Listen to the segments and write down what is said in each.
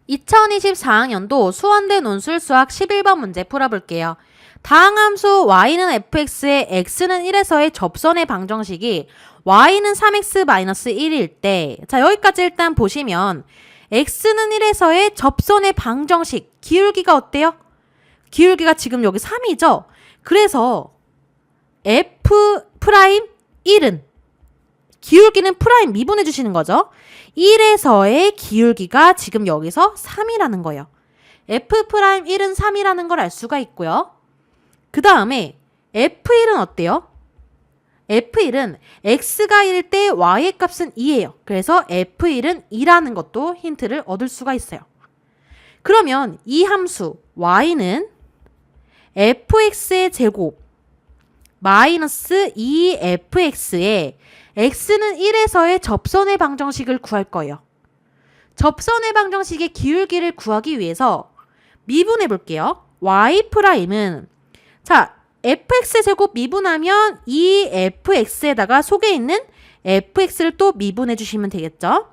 2024학년도 수원대 논술 수학 11번 문제 풀어볼게요. 다항함수 y는 fx에 x는 1에서의 접선의 방정식이 y는 3x-1일 때, 자 여기까지 일단 보시면 x는 1에서의 접선의 방정식, 기울기가 어때요? 기울기가 지금 여기 3이죠? 그래서 f'1은 기울기는 프라임 미분해 주시는 거죠. 1에서의 기울기가 지금 여기서 3이라는 거예요. f'1은 3이라는 걸 알 수가 있고요. 그 다음에 f1은 어때요? f1은 x가 1일 때 y의 값은 2예요. 그래서 f1은 2라는 것도 힌트를 얻을 수가 있어요. 그러면 이 함수 y는 fx의 제곱 마이너스 2fx에 x는 1에서의 접선의 방정식을 구할 거예요. 접선의 방정식의 기울기를 구하기 위해서 미분해 볼게요. y'은 자 fx의 제곱 미분하면 2fx에다가 속에 있는 fx를 또 미분해 주시면 되겠죠.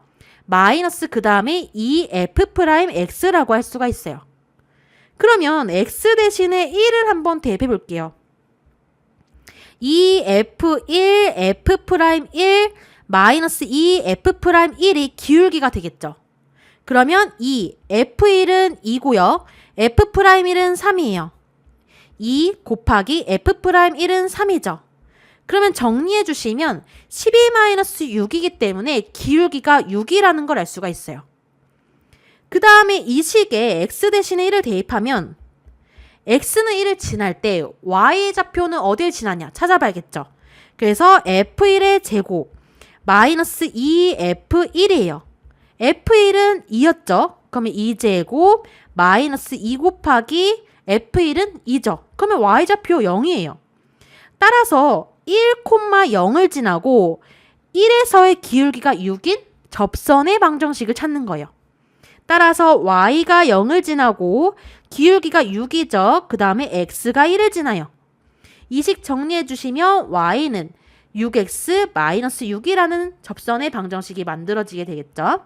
마이너스 그 다음에 2f'x라고 할 수가 있어요. 그러면 x 대신에 1을 한번 대입해 볼게요. 2f1, f'1, 마이너스 2f'1이 기울기가 되겠죠. 그러면 이 f1은 2고요. f'1은 3이에요. 2 곱하기 f'1은 3이죠. 그러면 정리해 주시면 12-6이기 때문에 기울기가 6이라는 걸 알 수가 있어요. 그 다음에 이 식에 x 대신에 1을 대입하면 x는 1을 지날 때 y의 좌표는 어딜 지나냐 찾아봐야겠죠. 그래서 f1의 제곱 마이너스 2f1이에요. f1은 2였죠. 그러면 2제곱 마이너스 2 곱하기 f1은 2죠. 그러면 y좌표 0이에요. 따라서 1,0을 지나고 1에서의 기울기가 6인 접선의 방정식을 찾는 거예요. 따라서 y가 0을 지나고 기울기가 6이죠. 그 다음에 x가 1을 지나요. 이 식 정리해 주시면 y는 6x-6이라는 접선의 방정식이 만들어지게 되겠죠.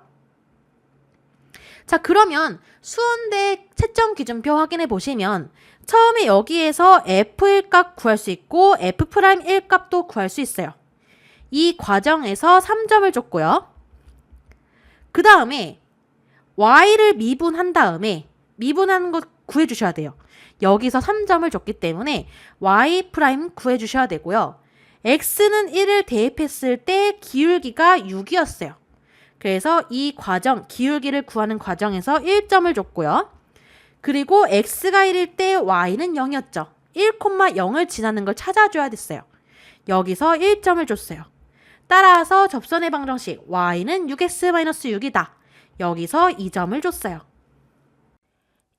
자, 그러면 수원대 채점 기준표 확인해 보시면 처음에 여기에서 f1 값 구할 수 있고 f'1 값도 구할 수 있어요. 이 과정에서 3점을 줬고요. 그 다음에 y를 미분한 다음에 미분하는 거 구해주셔야 돼요. 여기서 3점을 줬기 때문에 y' 구해주셔야 되고요. x는 1을 대입했을 때 기울기가 6이었어요. 그래서 이 과정, 기울기를 구하는 과정에서 1점을 줬고요. 그리고 x가 1일 때 y는 0이었죠. 1,0을 지나는 걸 찾아줘야 됐어요. 여기서 1점을 줬어요. 따라서 접선의 방정식 y는 6x-6이다. 여기서 2점을 줬어요.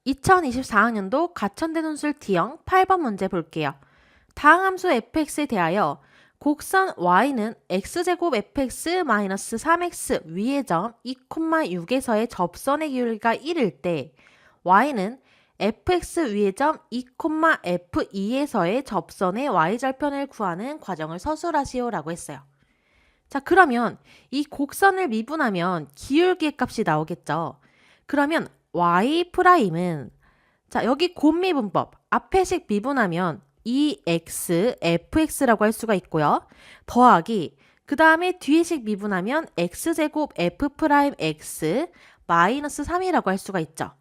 2024학년도 가천대 논술 D형 8번 문제 볼게요. 다항함수 fx에 대하여 곡선 y는 x제곱 fx-3x 위의 점 2,6에서의 접선의 기울기가 1일 때 y는 fx 위의 점 2,f2에서의 접선의 y절편을 구하는 과정을 서술하시오 라고 했어요. 자, 그러면 이 곡선을 미분하면 기울기의 값이 나오겠죠. 그러면 y'은 자, 여기 곱미분법 앞에 식 미분하면 2x, fx라고 할 수가 있고요. 더하기 그 다음에 뒤에 식 미분하면 x제곱 f'x 마이너스 3이라고 할 수가 있죠.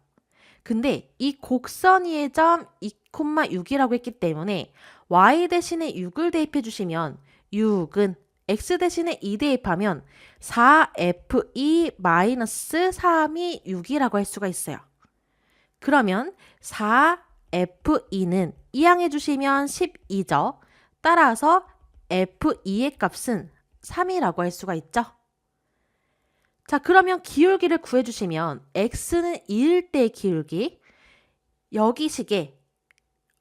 근데 이 곡선 위의 점 2,6이라고 했기 때문에 y 대신에 6을 대입해 주시면 6은 x 대신에 2 대입하면 4f2-3이 6이라고 할 수가 있어요. 그러면 4f2는 이항해 주시면 12죠. 따라서 f2의 값은 3이라고 할 수가 있죠. 자, 그러면 기울기를 구해주시면 x는 2일 때의 기울기, 여기 식에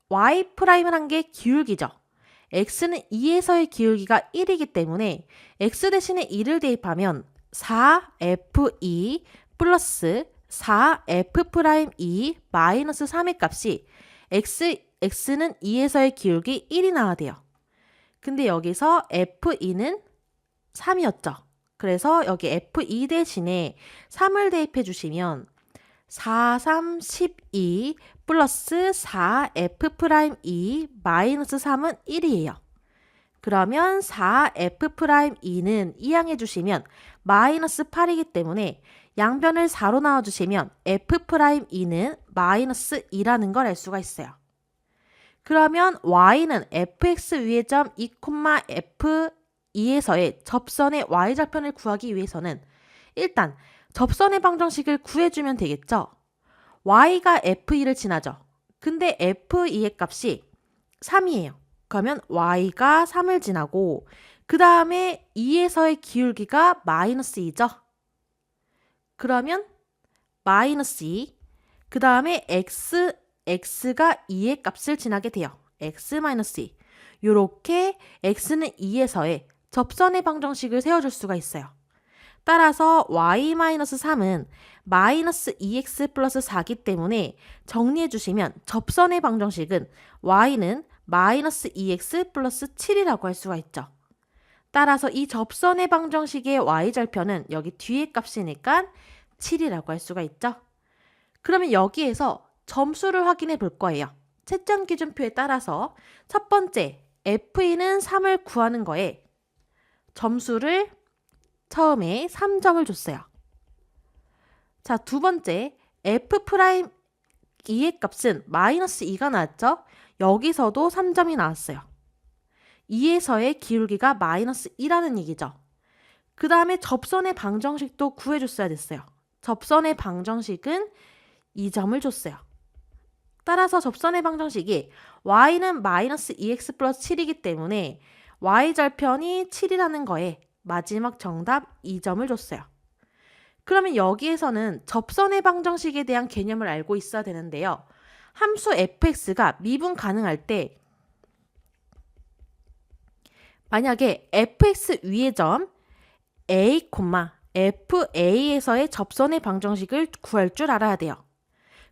y'을 한 게 기울기죠. x는 2에서의 기울기가 1이기 때문에 x 대신에 2를 대입하면 4f2 플러스 4f'2 마이너스 3의 값이 x는 2에서의 기울기 1이 나와야 돼요. 근데 여기서 f2는 3이었죠. 그래서 여기 f2 대신에 3을 대입해 주시면 4, 3, 12 플러스 4f'2 마이너스 3은 1이에요. 그러면 4f'2는 이항해 주시면 마이너스 8이기 때문에 양변을 4로 나눠주시면 f'2는 마이너스 2라는 걸 알 수가 있어요. 그러면 y는 fx 위의 점 2, f2에서의 접선의 y절편을 구하기 위해서는 일단 접선의 방정식을 구해주면 되겠죠. y가 f2를 지나죠. 근데 f2의 값이 3이에요. 그러면 y가 3을 지나고 그 다음에 2에서의 기울기가 마이너스 2죠. 그러면 마이너스 2, 그 다음에 x가 2의 값을 지나게 돼요. x-2. 요렇게 x는 2에서의 접선의 방정식을 세워줄 수가 있어요. 따라서 y-3은 마이너스 2x 플러스 4기 때문에 정리해 주시면 접선의 방정식은 y는 마이너스 2x 플러스 7이라고 할 수가 있죠. 따라서 이 접선의 방정식의 y절편은 여기 뒤의 값이니까 7이라고 할 수가 있죠. 그러면 여기에서 점수를 확인해 볼 거예요. 채점 기준표에 따라서 첫 번째 F2는 3을 구하는 거에 점수를 처음에 3점을 줬어요. 자, 두 번째 F'2의 값은 마이너스 2가 나왔죠? 여기서도 3점이 나왔어요. 2에서의 기울기가 마이너스 2라는 얘기죠. 그 다음에 접선의 방정식도 구해줬어야 됐어요. 접선의 방정식은 2점을 줬어요. 따라서 접선의 방정식이 y는 마이너스 2x 플러스 7이기 때문에 y절편이 7이라는 거에 마지막 정답 2점을 줬어요. 그러면 여기에서는 접선의 방정식에 대한 개념을 알고 있어야 되는데요. 함수 fx가 미분 가능할 때 만약에 fx 위의 점 a, fa에서의 접선의 방정식을 구할 줄 알아야 돼요.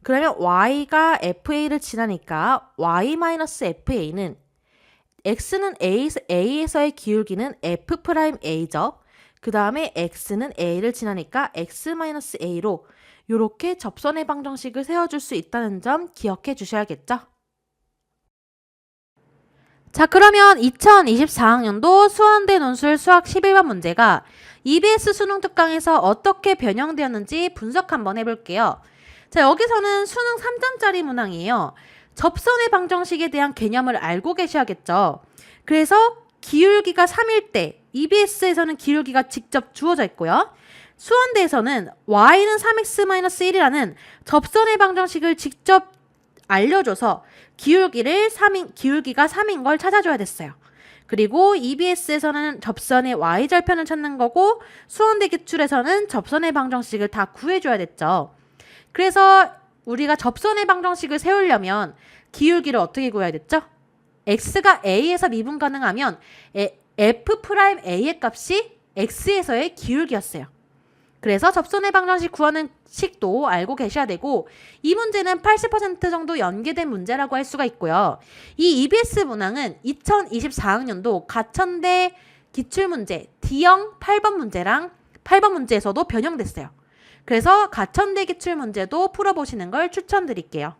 그러면 y가 fa를 지나니까 y-fa는 x는 a에서의 기울기는 f'a죠. 그 다음에 x는 a를 지나니까 x-a로 이렇게 접선의 방정식을 세워줄 수 있다는 점 기억해 주셔야겠죠. 자, 그러면 2024학년도 수원대 논술 수학 11번 문제가 EBS 수능 특강에서 어떻게 변형되었는지 분석 한번 해볼게요. 자, 여기서는 수능 3점짜리 문항이에요. 접선의 방정식에 대한 개념을 알고 계셔야겠죠. 그래서 기울기가 3일 때 EBS에서는 기울기가 직접 주어져 있고요. 수원대에서는 y는 3x-1이라는 접선의 방정식을 직접 알려줘서 기울기가 3인 걸 찾아줘야 됐어요. 그리고 EBS에서는 접선의 y절편을 찾는 거고 수원대 기출에서는 접선의 방정식을 다 구해줘야 됐죠. 그래서 우리가 접선의 방정식을 세우려면 기울기를 어떻게 구해야 됐죠? x가 a에서 미분 가능하면 f'a의 값이 x에서의 기울기였어요. 그래서 접선의 방정식 구하는 식도 알고 계셔야 되고 이 문제는 80% 정도 연계된 문제라고 할 수가 있고요. 이 EBS 문항은 2024학년도 가천대 기출문제 D형 8번 문제랑 8번 문제에서도 변형됐어요. 그래서 가천대 기출문제도 풀어보시는 걸 추천드릴게요.